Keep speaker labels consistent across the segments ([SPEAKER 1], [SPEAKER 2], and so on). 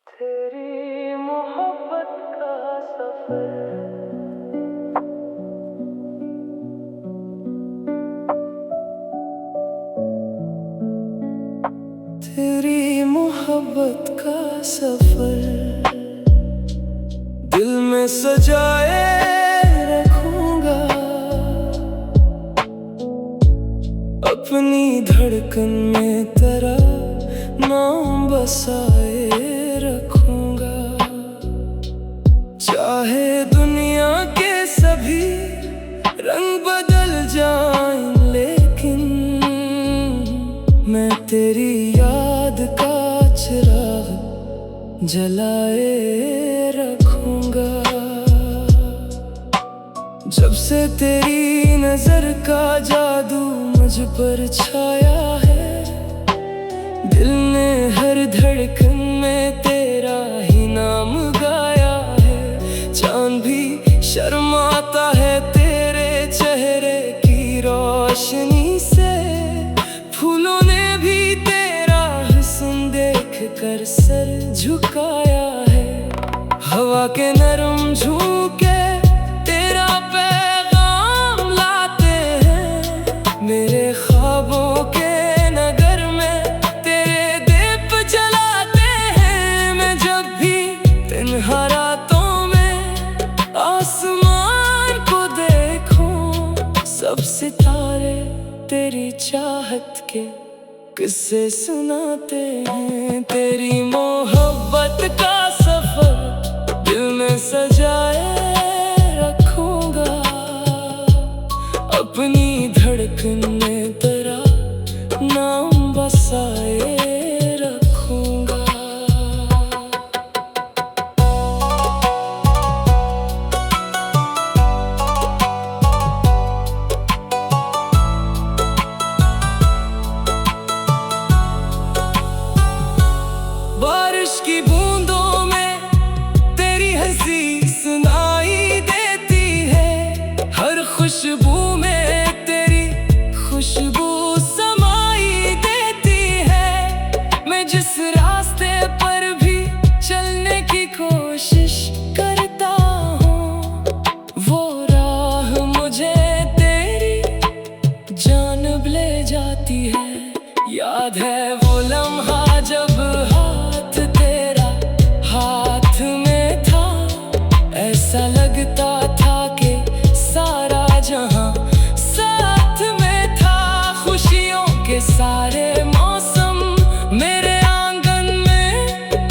[SPEAKER 1] तेरी मोहब्बत का सफर। तेरी मोहब्बत का सफर दिल में सजाए रखूंगा, अपनी धड़कन में तेरा नाम बसाए रखूंगा। चाहे दुनिया के सभी रंग बदल जाएं, लेकिन मैं तेरी याद का चिराग जलाए रखूंगा। जब से तेरी नजर का जादू मुझ पर छाया है, दिल ने हर धड़कन में तेरा ही नाम गाया है। चांद भी शर्माता है तेरे चेहरे की रोशनी से, फूलों ने भी तेरा हुस्न देख कर सर झुकाया है। हवा के नरम झोंके तेरा पैगाम लाते हैं, मेरे ख्वाबों के नगर में तेरे दीप जलाते हैं। मैं जब भी तन्हा रातों में आसमान को देखूं, सब सितारे तेरी चाहत के किस्से सुनाते हैं। तेरी मोहब्बत का सफर दिल में सजाए रखूंगा, अपनी धड़कन में तेरा नाम बसाए रखूंगा। बारिश की बूंदों में तेरी हंसी सुनाई देती है, हर खुशबू में तेरी खुशबू समाई देती है। मैं जिस रास्ते पर भी चलने की कोशिश करता हूँ, वो राह मुझे तेरी जानिब ले जाती है। याद है वो लम्हा जब हाथ तेरा हाथ में था, ऐसा लगता था कि सारा जहां साथ में था। खुशियों के सारे मौसम मेरे आंगन में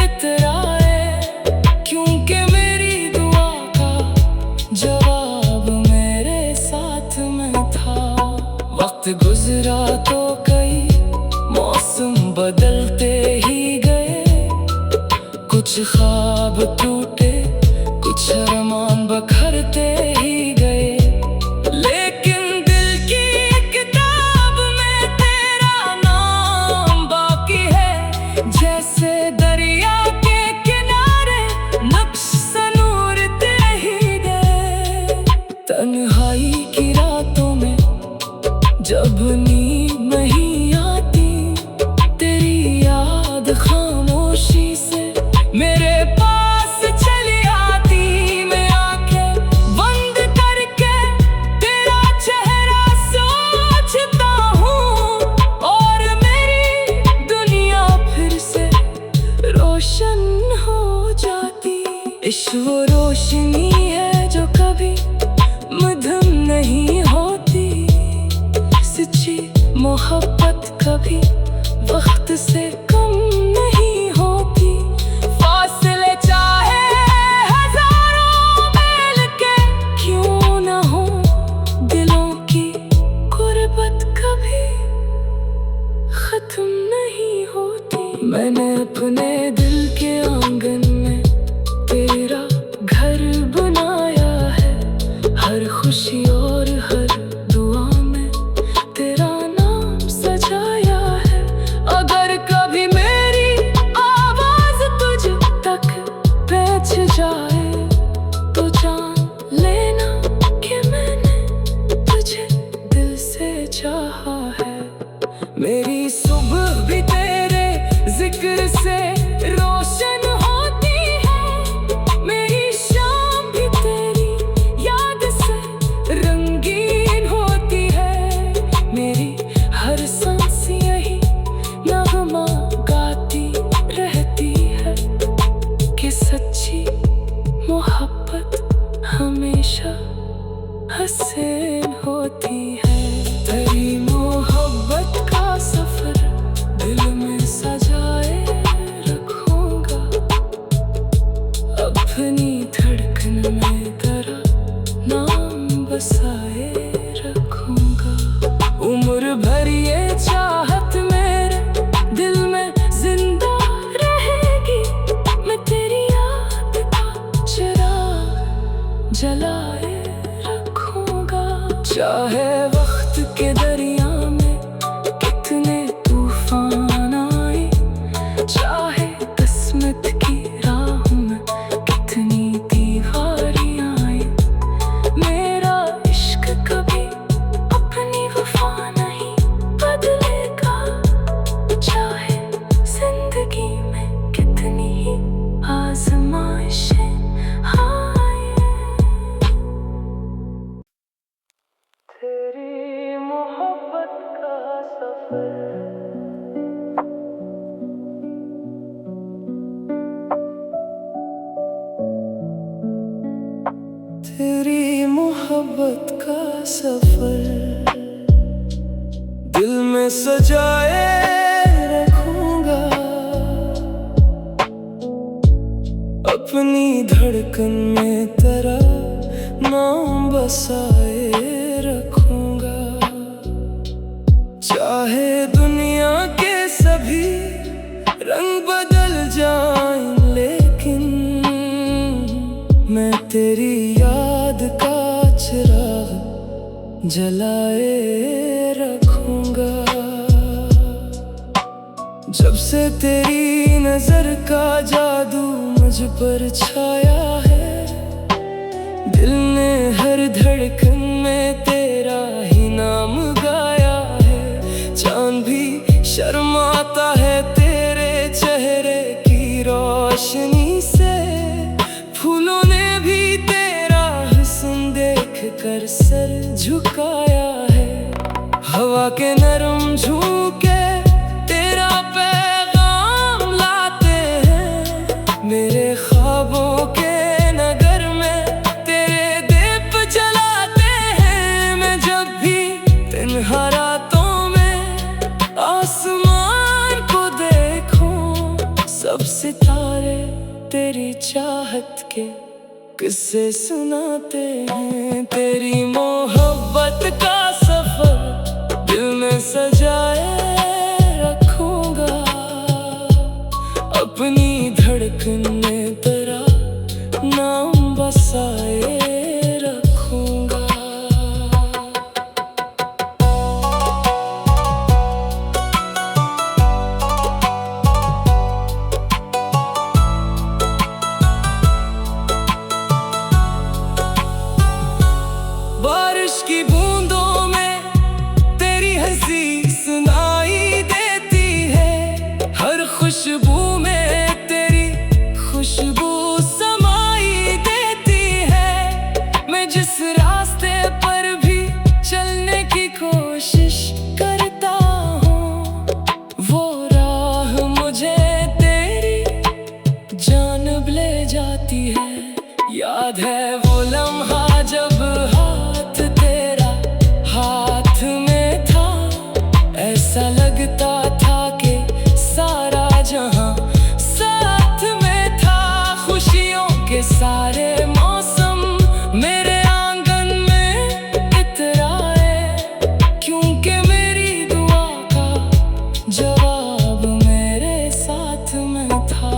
[SPEAKER 1] इतराए, क्योंकि मेरी दुआ का जवाब मेरे साथ में था। वक्त गुजरा तो कई मौसम बदलते ही गए, कुछ ख्वाब टूटे कुछ अरमान बखरते ही गए, लेकिन दिल की किताब में तेरा नाम बाकी है। जैसे दरिया के किनारे नक्श सनूर ही दे, तन्हाई की रातों में जब नींद नहीं आती, तेरी याद खामोशी से मेरे पास चली आती। मैं आंखें बंद करके तेरा चेहरा सोचता हूँ, और मेरी दुनिया फिर से रोशन हो जाती। इश्क वो रोशनी है जो कभी मध्यम नहीं होती, सच्ची मोहब्बत कभी वक्त से कम नहीं होती। फासले चाहे हजारों मील के क्यों न हो, दिलों की गुर्बत कभी खत्म नहीं होती। मैंने अपने दिल के आंगन में तेरा घर बनाया है, हर खुशी और हर दुआ में तेरा नाम सजाया है। अगर कभी मेरी आवाज तुझ तक पहुंच जाए, तो जान लेना कि मैंने तुझे दिल से चाहा है। मेरी सुबह भी तेरे जिक्र से रोशन हो हसीन होती है। तेरी मोहब्बत का सफर दिल में सजाए रखूंगा, अपनी धड़कन में तेरा नाम बसाए रखूंगा। उम्र भर ये चाहत मेरे दिल में जिंदा रहेगी, मैं तेरी याद का चिराग जलाए रखूंगा। चाहे वक्त के दरिया में कितने तूफान आए, चाहे किस्मत की राह में कितनी दीवारियां आए, मेरा इश्क कभी अपनी वफा नहीं बदलेगा। चाहे जिंदगी में कितनी ही आजमाइशें आए, तेरी मोहब्बत का सफर। तेरी मोहब्बत का सफर दिल में सजाए रखूंगा, अपनी धड़कन में तेरा नाम बसाए रखूंगा। चाहे दुनिया के सभी रंग बदल जाएं, लेकिन मैं तेरी याद का चिराग जलाए रखूंगा। जब से तेरी नजर का जादू मुझ पर छाया है, दिल ने हर धड़कन में तेरा ही नाम गाया है। चांद भी शर्माता है तेरे चेहरे की रोशनी से, फूलों ने भी तेरा हुस्न देख कर सर झुकाया है। हवा के नरम झोंके तेरा पैगाम लाते हैं, मेरे ख्वाबों के नगर में तेरे दीप जलाते हैं। मैं जब भी तन्हा रातों में आसमान को देखूं, सब सितारे तेरी चाहत के किस्से सुनाते हैं। तेरी मोहब्बत का सफर दिल में सजाए रखूंगा, अपनी धड़कन में तेरा नाम बसाए रखूंगा। बारिश की बूंदों में तेरी हंसी सुनाई देती है, हर खुशबू में तेरी खुशबू समाई देती है। मैं जिस रास्ते पर भी चलने की कोशिश करता हूँ, वो राह मुझे तेरी जानब ले जाती है। याद है वो लम्हा जब हाथ तेरा हाथ में था, ऐसा लगता था कि सारा जहां साथ में था। खुशियों के सारे मौसम मेरे आंगन में इतराए, क्योंकि मेरी दुआ का जवाब मेरे साथ में था।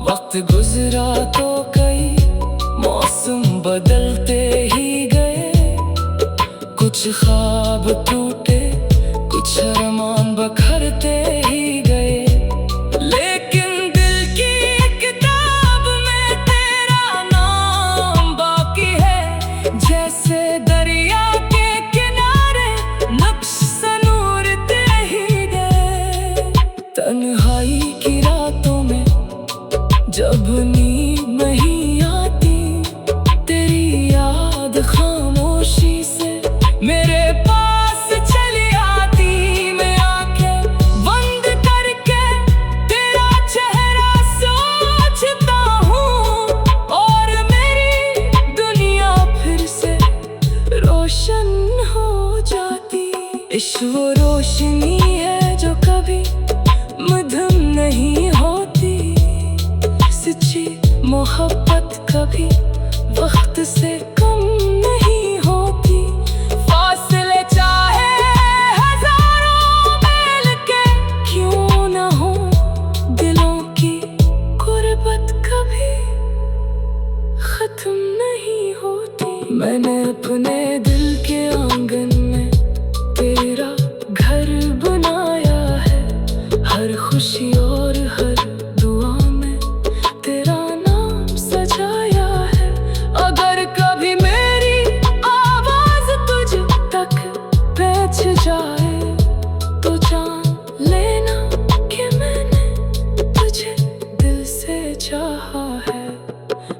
[SPEAKER 1] वक्त गुजरा तो कई मौसम बदलते ही गए, कुछ ख्वाब टूटे कुछ अरमान बखरते ही गए, लेकिन दिल की किताब में तेरा नाम बाकी है। जैसे दरिया के किनारे नक्श सनूरते ही गए, तन्हाई की रातों में जब नींद नहीं आती, तेरी याद खामोशी से मेरे पास चली आती। मैं आंखें बंद करके तेरा चेहरा सोचता हूँ, और मेरी दुनिया फिर से रो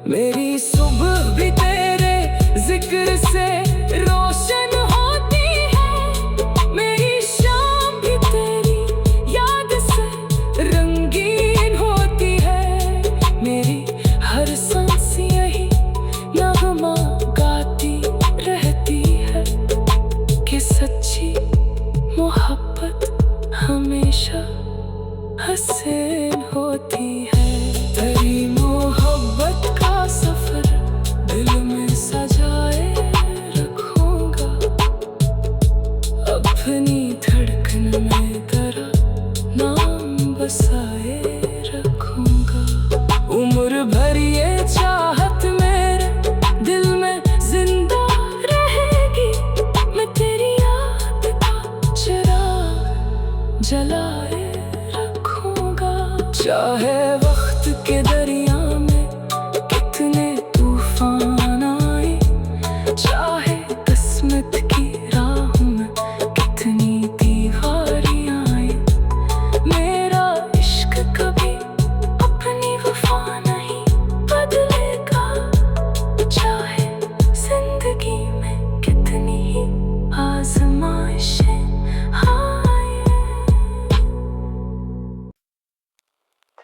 [SPEAKER 1] मेरी सुबह भी तेरे जिक्र से रोशन होती है, मेरी शाम भी तेरी याद से रंगीन होती है। मेरी हर सांस यही नगमा गाती रहती है कि सच्ची मोहब्बत हमेशा हसीन होती है। तेरी मोहब्बत का सफर दिल में सजाए रखूंगा, अपनी धड़कन में तेरा नाम बसाए रखूंगा। उम्र भर ये चाहत मेरे दिल में जिंदा रहेगी, मैं तेरी याद का चिराग जलाए रखूंगा। चाहे वक्त के दरिया में कितने तूफान आए, चाहे किस्मत की राह में कितनी दीवारियां आए, मेरा इश्क कभी अपनी वफा नहीं बदलेगा। चाहे जिंदगी में कितनी ही आजमाइशें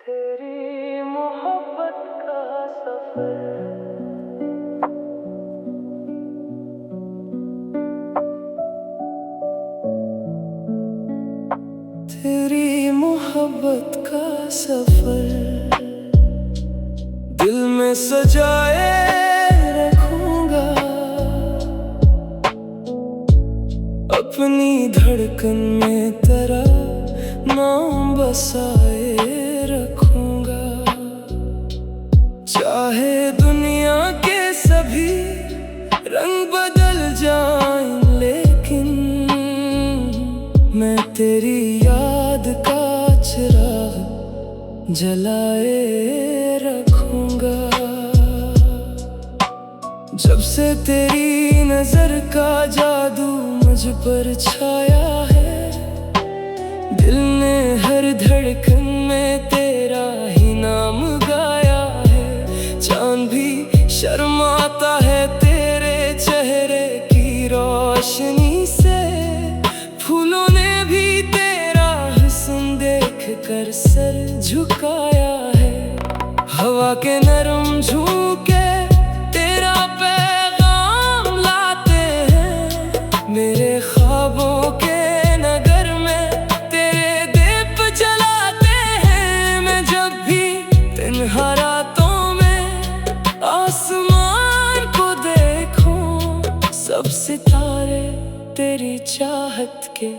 [SPEAKER 1] तेरी मोहब्बत का सफर। तेरी मोहब्बत का सफर दिल में सजाए रखूंगा, अपनी धड़कन में तेरा नाम बसाए रखूंगा। चाहे दुनिया के सभी रंग बदल जाएं, लेकिन मैं तेरी याद का चिराग जलाए रखूंगा। जब से तेरी नजर का जादू मुझ पर छाया है, दिल ने हर धड़कन में तेरा ही नाम गाया है। चांद भी शर्माता है तेरे चेहरे की रोशनी से, फूलों ने भी तेरा हुस्न देख कर सर झुकाया है। हवा के नरम झोंके तेरा पैगाम लाते हैं, मेरे ख्वाबों के नगर में तेरे दीप जलाते हैं। मैं जब भी तन्हा रातों में आसमान को देखूं, सब सितारे तेरी चाहत के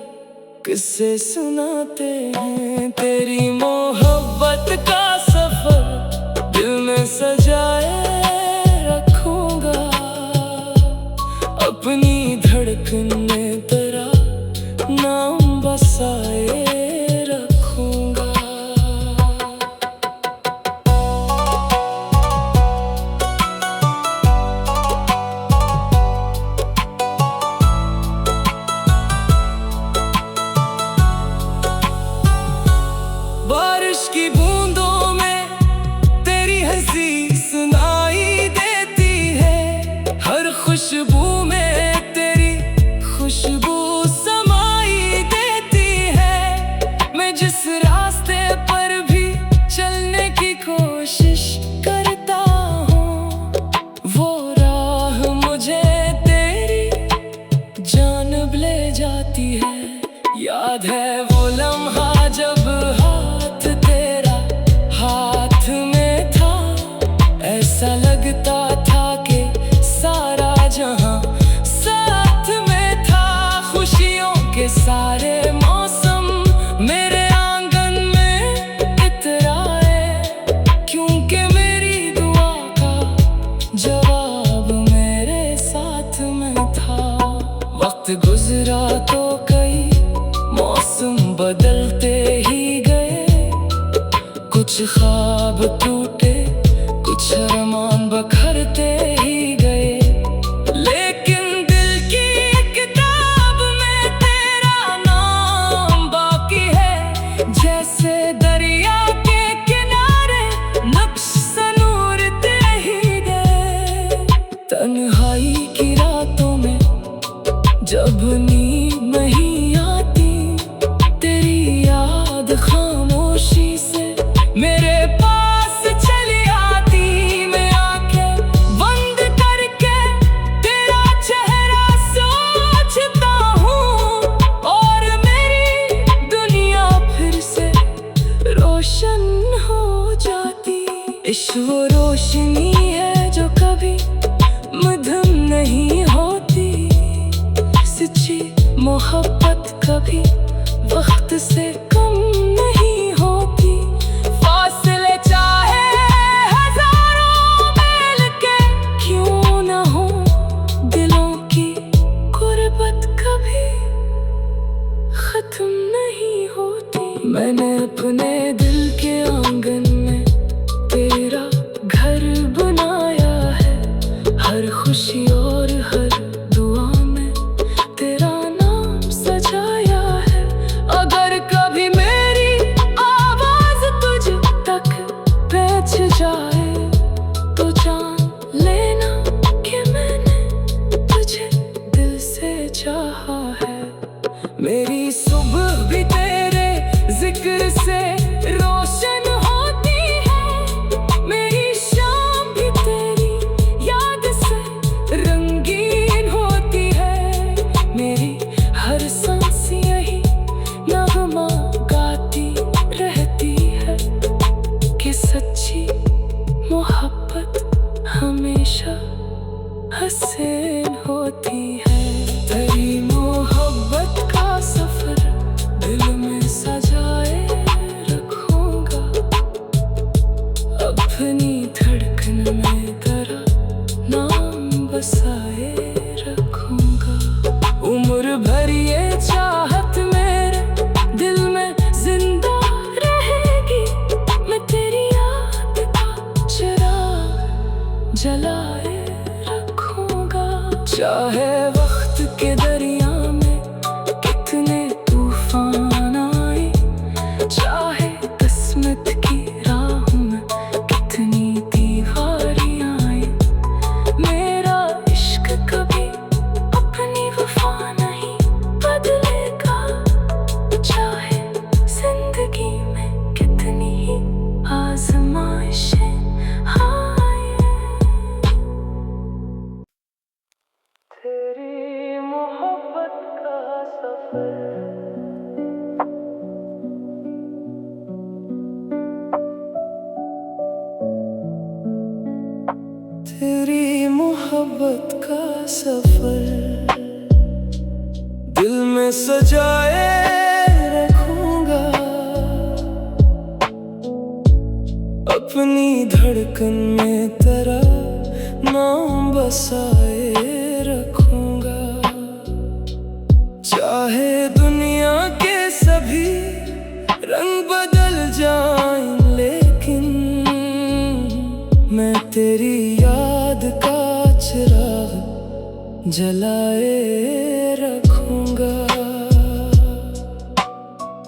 [SPEAKER 1] किस्से सुनाते हैं। तेरी मोहब्बत का सफर दिल में सजाए रखूंगा, अपनी धड़कन में तेरा नाम बसाए रखूंगा। बारिश की बूंदों में तेरी हंसी सुनाई देती है, हर खुशबू में तेरी खुशबू समाई देती है। मैं जिस रास्ते पर भी चलने की कोशिश करता हूँ, वो राह मुझे तेरी जानिब ले जाती है। याद है वो लम्हा जब हाथ तेरा हाथ में था, ऐसा लगता था कि सारा जहां साथ में था। खुशियों के सारे मौसम मेरे आंगन में इतराए, क्योंकि मेरी दुआ का जवाब मेरे साथ में था। वक्त गुजरा तो कई मौसम बदलते ही गए, कुछ ख्वाब टूटे, कुछ अरमान बखरते ही गए, लेकिन दिल की किताब में तेरा नाम बाकी है। जैसे दरिया के किनारे नक्श नूर तेरी इश्क वो रोशनी है जो कभी मध्यम नहीं होती, सच्ची मोहब्बत कभी वक्त से कम नहीं होती। फासले चाहे हजारों मील के क्यों न हो, दिलों की गुर्बत कभी खत्म नहीं होती। मैंने अपने दिल के आंगन में तेरा घर बनाया है, हर खुशी और हर दुआ में तेरा नाम सजाया है। अगर कभी मेरी आवाज तुझ तक पहुंच जाए तो जान लेना कि मैंने तुझे दिल से चाहा है। मेरी सुबह भी तेरे जिक्र से रोशन होती है, मेरी शाम भी तेरी याद से रंगीन होती है। मेरी हर सांस यही नगमा गाती रहती है कि सच्ची मोहब्बत हमेशा हसीन होती है। तेरी मोहब्बत का सफर दिल में सजाए रखूंगा, अपनी धड़कन में तेरा नाम बसाए रखूंगा। उम्र भर ये चाहत मेरे दिल में जिंदा रहेगी, मैं तेरी याद का चिराग जलाए रखूंगा। चाहे वक्त के दरिया में कितने तूफान आए, चाहे किस्मत की राह में कितनी दीवारियां आए, मेरा इश्क कभी अपनी वफा नहीं बदलेगा। चाहे जिंदगी में कितनी ही आजमाइशें आए, तेरी मोहब्बत का सफर तेरी मोहब्बत का सफर दिल में सजाए रखूंगा, अपनी धड़कन में तेरा नाम बसाए रखूंगा। चाहे दुनिया के सभी रंग बदल जाएं, लेकिन मैं तेरी याद का चिराग जलाए रखूंगा।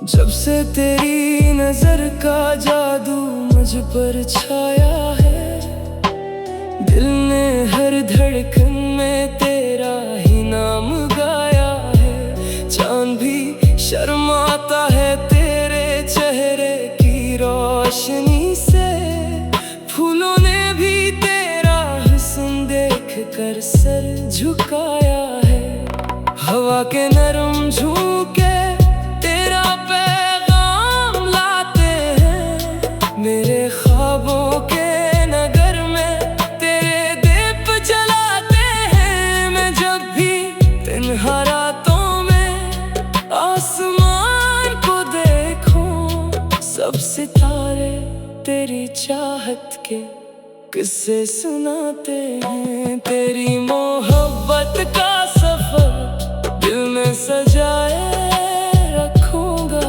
[SPEAKER 1] जब से तेरी नजर का जादू मुझ पर छाया है, दिल ने हर धड़कन में तेरा ही नाम गाया है। चांद भी शर्माता है तेरे चेहरे की रोशनी से, फूलों ने भी तेरा हुस्न देख कर सर झुकाया है। हवा के नरम झोंके तेरा पैगाम लाते हैं, मेरे ख्वाबों के नगर में तेरे दीप जलाते हैं। मैं जब भी तन्हा रातों में आसमान को देखूं, सब सितारे तेरी चाहत के किस्से सुनाते हैं। तेरी मोहब्बत का सफर दिल में सजाए रखूंगा,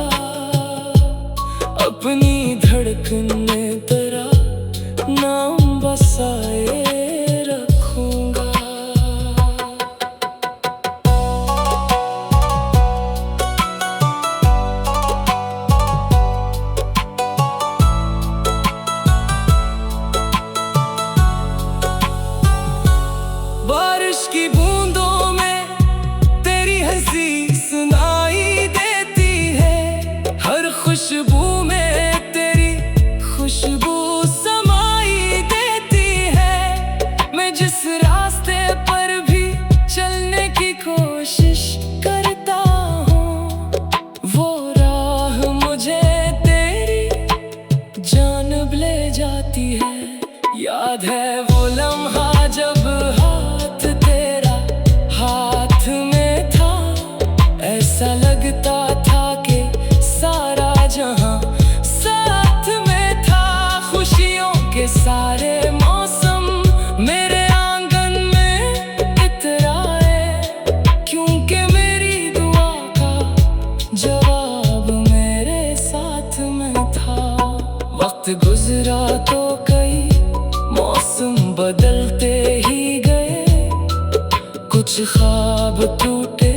[SPEAKER 1] अपनी धड़कन में तेरा नाम बसाए रखूंगा। बारिश की बूंदों में तेरी हंसी सुनाई देती है, हर खुशबू में तेरी खुश जाती है। याद है वो लम्हा जब हाथ तेरा हाथ में था, ऐसा लगता था कि सारा जहां साथ में था। खुशियों के सारे मौसम मेरे आंगन में इतराए, क्योंकि मेरी दुआ का जवाब मेरे साथ में था। वक्त गुजरा तो कई मौसम बदलते ही गए, कुछ ख्वाब टूटे